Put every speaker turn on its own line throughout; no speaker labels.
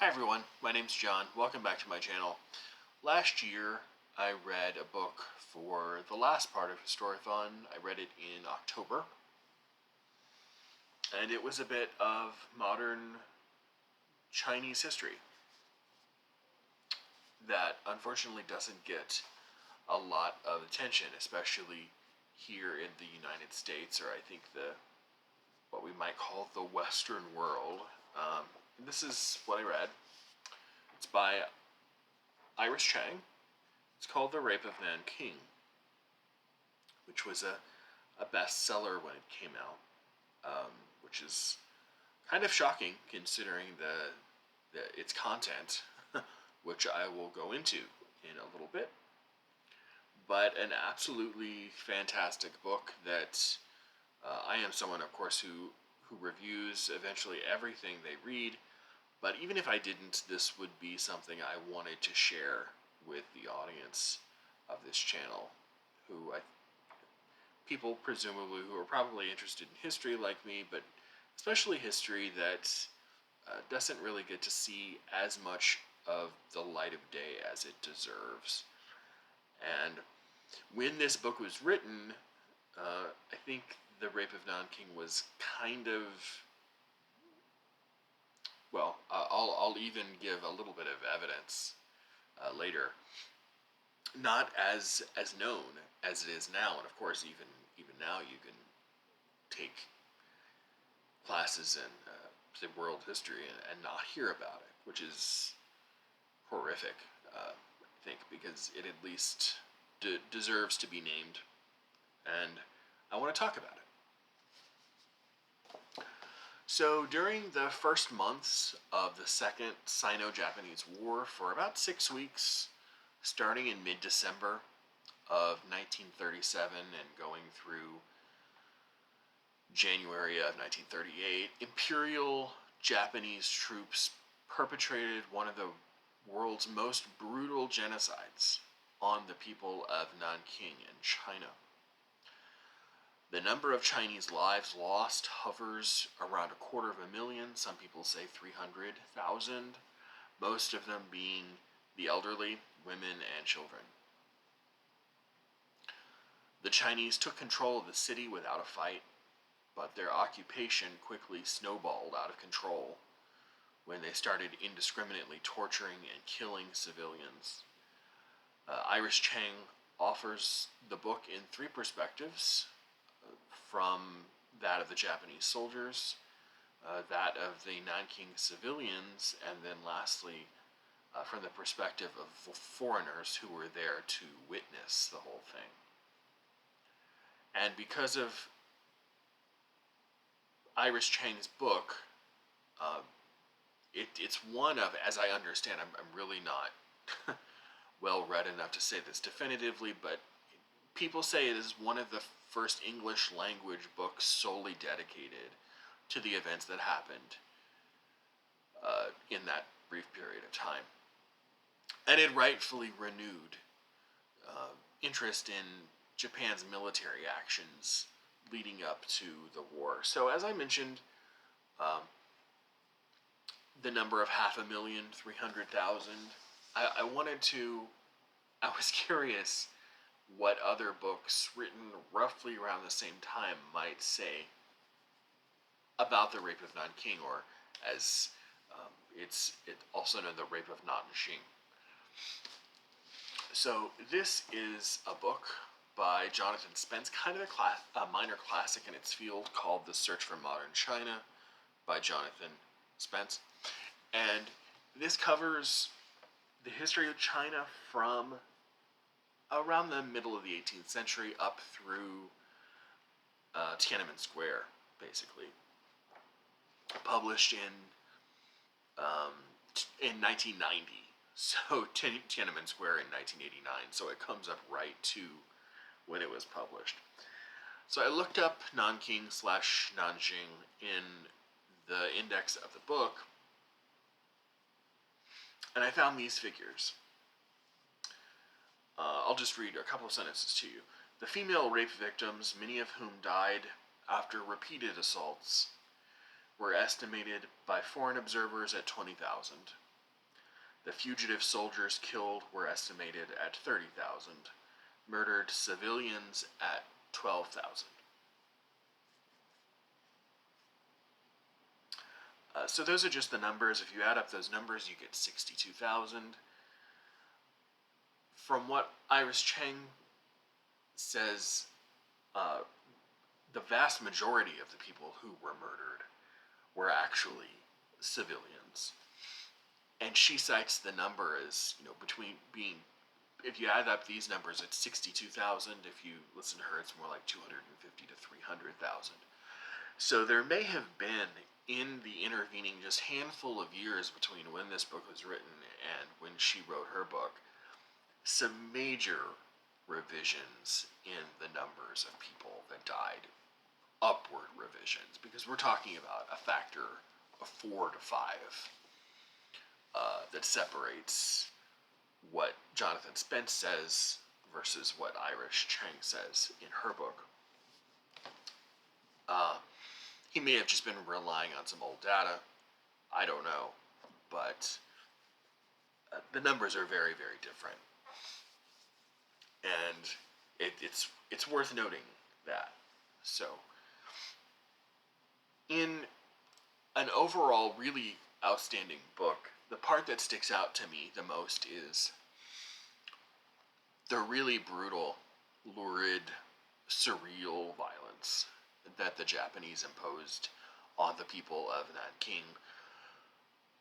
Hi everyone, my name's John. Welcome back to my channel. Last year, I read a book for the last part of Historathon. I read it in October. And it was a bit of modern Chinese history that unfortunately doesn't get a lot of attention, especially here in the United States, or I think what we might call the Western world. This is what I read. It's by Chang. It's called The Rape of Nanking, which was a bestseller when it came out, which is kind of shocking considering its content, which I will go into in a little bit. But an absolutely fantastic book that I am someone, of course, who reviews eventually everything they read. But even if I didn't, this would be something I wanted to share with the audience of this channel, people presumably who are probably interested in history like me, but especially history that doesn't really get to see as much of the light of day as it deserves. And when this book was written, I think The Rape of Nanking was kind of, well, I'll even give a little bit of evidence later. Not as known as it is now, and of course, even now, you can take classes in say world history and not hear about it, which is horrific. I think because it at least deserves to be named, and I want to talk about it. So during the first months of the Second Sino-Japanese War, for about 6 weeks, starting in mid-December of 1937 and going through January of 1938, Imperial Japanese troops perpetrated one of the world's most brutal genocides on the people of Nanking in China. The number of Chinese lives lost hovers around 250,000, some people say 300,000, most of them being the elderly, women, and children. The Chinese took control of the city without a fight, but their occupation quickly snowballed out of control when they started indiscriminately torturing and killing civilians. Chang offers the book in 3 perspectives, from that of the Japanese soldiers, that of the Nanking civilians, and then lastly, from the perspective of foreigners who were there to witness the whole thing. And because of Chang's book, it's one of, as I understand, I'm really not well read enough to say this definitively, but people say it is one of the first English language books solely dedicated to the events that happened in that brief period of time. And it rightfully renewed interest in Japan's military actions leading up to the war. So as I mentioned, the number of 500,000, 300,000, I was curious what other books written roughly around the same time might say about the Rape of Nanking, or as it's also known, the Rape of Nanjing. So this is a book by Jonathan Spence, kind of a minor classic in its field, called The Search for Modern China by Jonathan Spence. And this covers the history of China from around the middle of the 18th century up through Tiananmen Square, basically. Published in 1990. So Tiananmen Square in 1989. So it comes up right to when it was published. So I looked up Nanking/Nanjing in the index of the book, and I found these figures. I'll just read a couple of sentences to you. The female rape victims, many of whom died after repeated assaults, were estimated by foreign observers at 20,000. The fugitive soldiers killed were estimated at 30,000, murdered civilians at 12,000. So those are just the numbers. If you add up those numbers, you get 62,000. From what Iris Chang says, the vast majority of the people who were murdered were actually civilians. And she cites the number as, between being, if you add up these numbers, it's 62,000. If you listen to her, it's more like 250 to 300,000. So there may have been, in the intervening just handful of years between when this book was written and when she wrote her book, some major revisions in the numbers of people that died. Upward revisions, because we're talking about a factor of 4 to 5 that separates what Jonathan Spence says versus what Iris Chang says in her book. He may have just been relying on some old data. I don't know. But the numbers are very, very different. And it's worth noting that. So, in an overall really outstanding book, the part that sticks out to me the most is the really brutal, lurid, surreal violence that the Japanese imposed on the people of Nanking,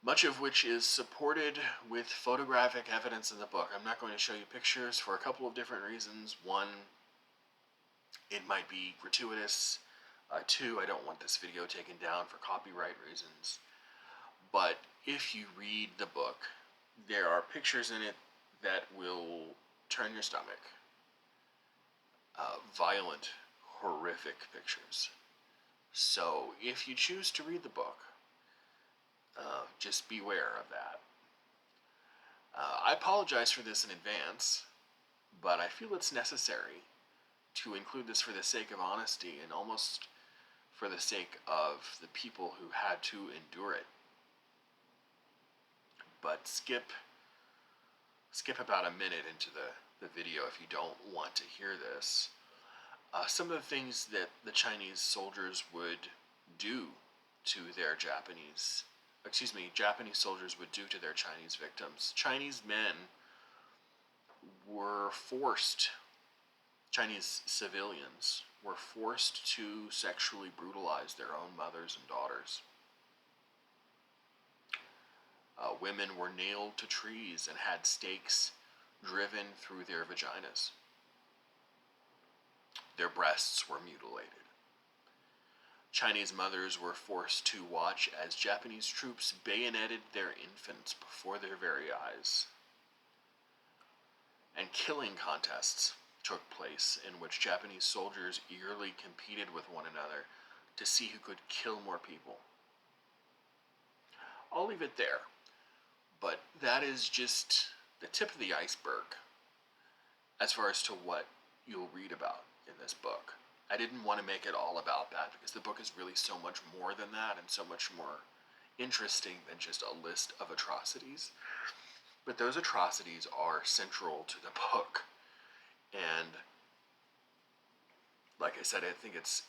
much of which is supported with photographic evidence in the book. I'm not going to show you pictures for a couple of different reasons. One, it might be gratuitous. Two, I don't want this video taken down for copyright reasons. But if you read the book, there are pictures in it that will turn your stomach. Violent, horrific pictures. So if you choose to read the book, just beware of that. I apologize for this in advance, but I feel it's necessary to include this for the sake of honesty and almost for the sake of the people who had to endure it. But skip about a minute into the video if you don't want to hear this. Some of the things that the Chinese soldiers would do to their Japanese soldiers would do to their Chinese victims. Chinese civilians were forced to sexually brutalize their own mothers and daughters. Women were nailed to trees and had stakes driven through their vaginas. Their breasts were mutilated. Chinese mothers were forced to watch as Japanese troops bayoneted their infants before their very eyes. And killing contests took place in which Japanese soldiers eagerly competed with one another to see who could kill more people. I'll leave it there, but that is just the tip of the iceberg as far as to what you'll read about in this book. I didn't want to make it all about that because the book is really so much more than that and so much more interesting than just a list of atrocities. But those atrocities are central to the book. And like I said, I think it's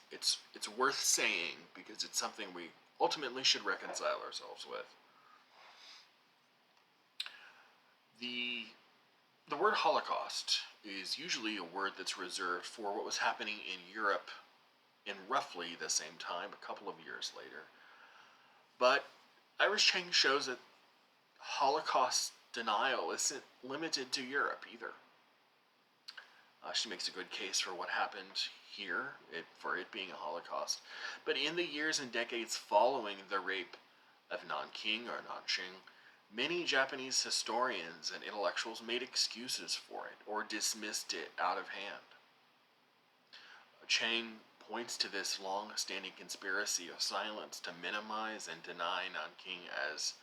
worth saying because it's something we ultimately should reconcile ourselves with. The word Holocaust is usually a word that's reserved for what was happening in Europe in roughly the same time, a couple of years later. But Iris Chang shows that Holocaust denial isn't limited to Europe either. She makes a good case for what happened here, for it being a Holocaust. But in the years and decades following the rape of Nanking or Nanking, many Japanese historians and intellectuals made excuses for it or dismissed it out of hand. Chang points to this long-standing conspiracy of silence to minimize and deny Nanking as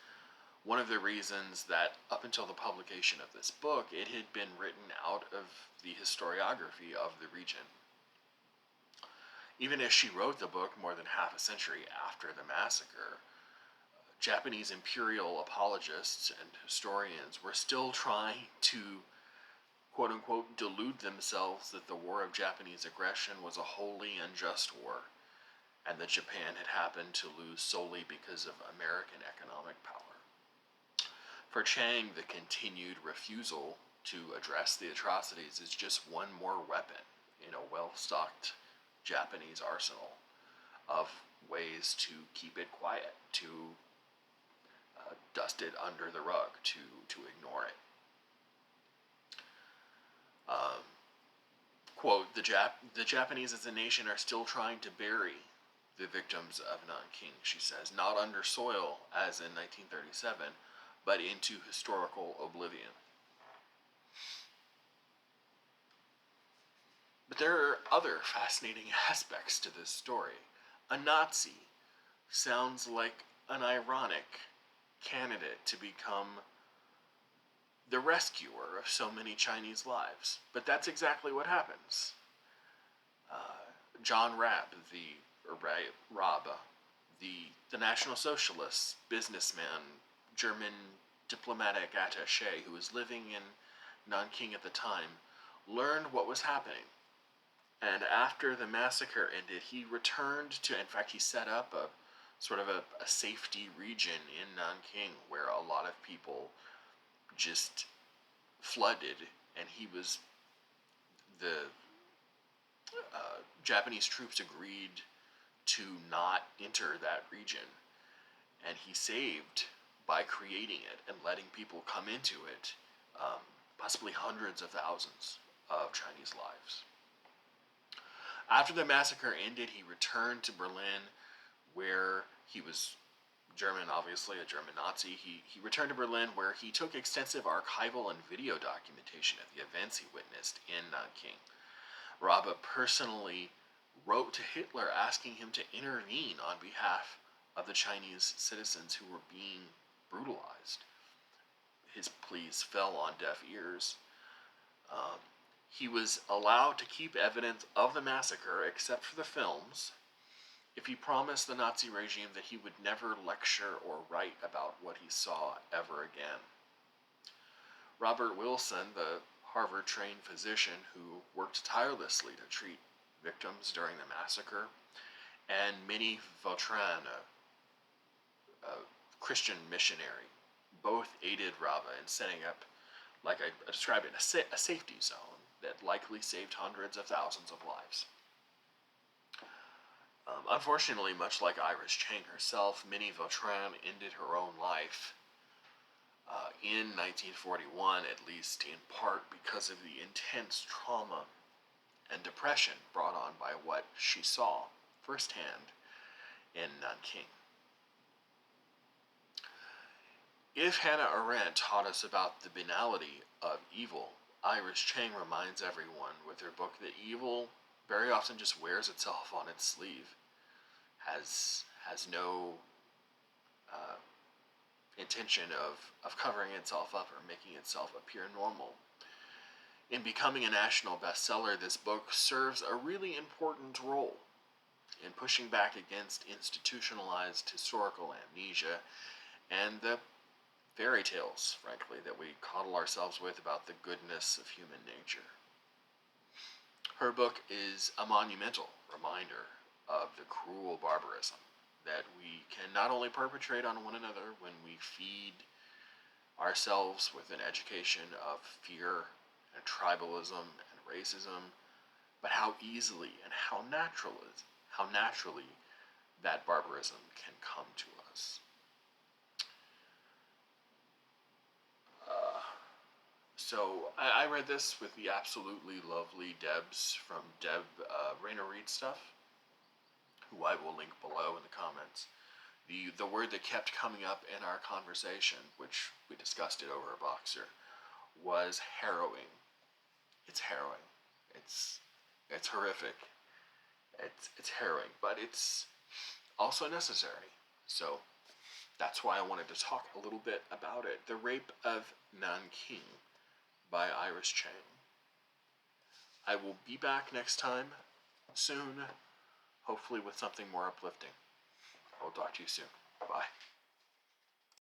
one of the reasons that up until the publication of this book, it had been written out of the historiography of the region. Even as she wrote the book more than half a century after the massacre, Japanese imperial apologists and historians were still trying to quote unquote delude themselves that the war of Japanese aggression was a wholly unjust war, and that Japan had happened to lose solely because of American economic power. For Chang, the continued refusal to address the atrocities is just one more weapon in a well-stocked Japanese arsenal of ways to keep it quiet, to dust it under the rug, to ignore it. Quote, the Japanese as a nation are still trying to bury the victims of Nanking, she says, not under soil as in 1937, but into historical oblivion. But there are other fascinating aspects to this story. A Nazi sounds like an ironic candidate to become the rescuer of so many Chinese lives. But that's exactly what happens. John Raab, the National Socialist businessman, German diplomatic attaché who was living in Nanking at the time, learned what was happening. And after the massacre ended, he returned to, in fact, he set up a sort of a safety region in Nanking where a lot of people just flooded, and the Japanese troops agreed to not enter that region, and he saved, by creating it and letting people come into it, possibly hundreds of thousands of Chinese lives. After the massacre ended, he returned to Berlin, where he was German, obviously, a German Nazi. He returned to Berlin, where he took extensive archival and video documentation of the events he witnessed in Nanking. Rabe personally wrote to Hitler asking him to intervene on behalf of the Chinese citizens who were being brutalized. His pleas fell on deaf ears. He was allowed to keep evidence of the massacre, except for the films, if he promised the Nazi regime that he would never lecture or write about what he saw ever again. Robert Wilson, the Harvard-trained physician who worked tirelessly to treat victims during the massacre, and Minnie Vautrin, a Christian missionary, both aided Rabe in setting up, like I described it, a safety zone that likely saved hundreds of thousands of lives. Unfortunately, much like Iris Chang herself, Minnie Vautrin ended her own life in 1941, at least in part because of the intense trauma and depression brought on by what she saw firsthand in Nanking. If Hannah Arendt taught us about the banality of evil, Iris Chang reminds everyone with her book that evil very often just wears itself on its sleeve, has no intention of covering itself up or making itself appear normal. In becoming a national bestseller, this book serves a really important role in pushing back against institutionalized historical amnesia and the fairy tales, frankly, that we coddle ourselves with about the goodness of human nature. Her book is a monumental reminder of the cruel barbarism that we can not only perpetrate on one another when we feed ourselves with an education of fear and tribalism and racism, but how easily and how naturally that barbarism can come to us. So I read this with the absolutely lovely Debs from Deb Rainer Reed Stuff, who I will link below in the comments. The word that kept coming up in our conversation, which we discussed it over Voxer, was harrowing. It's harrowing. It's horrific. It's harrowing, but it's also necessary. So that's why I wanted to talk a little bit about it. The Rape of Nanking by Iris Chang. I will be back next time, soon, hopefully with something more uplifting. I'll talk to you soon. Bye.